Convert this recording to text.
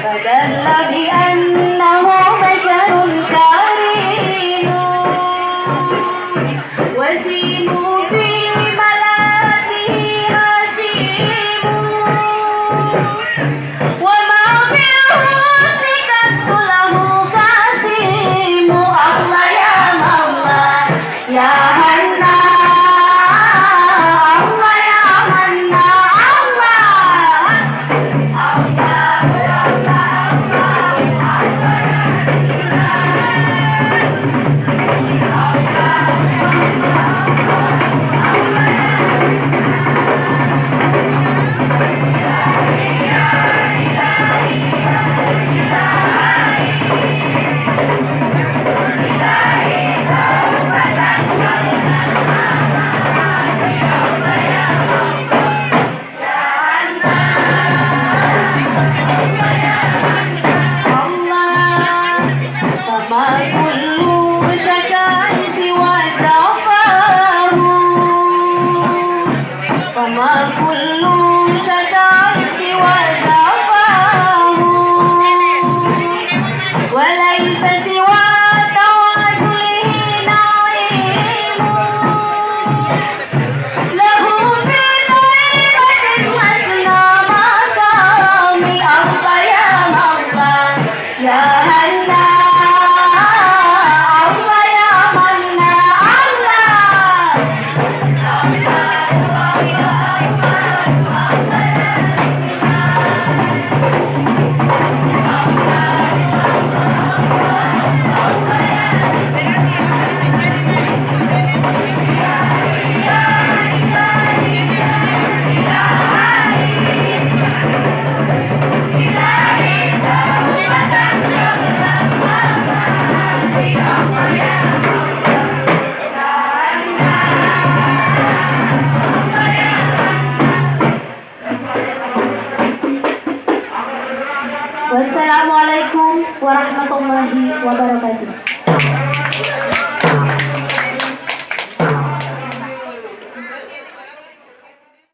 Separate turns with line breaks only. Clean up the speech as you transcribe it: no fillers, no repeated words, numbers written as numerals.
فدل بأنه بشر كريم وسيم في ملاته هشيم وما في الحسن قد له كاسم الله يا الله يا فما كل شجاع سوى زعفاه وليس سوى تواصله نعيم له في طيبة مسنى مقام الله يا الله يا هلا الله يا منا Wassalamualaikum warahmatullahi wabarakatuh.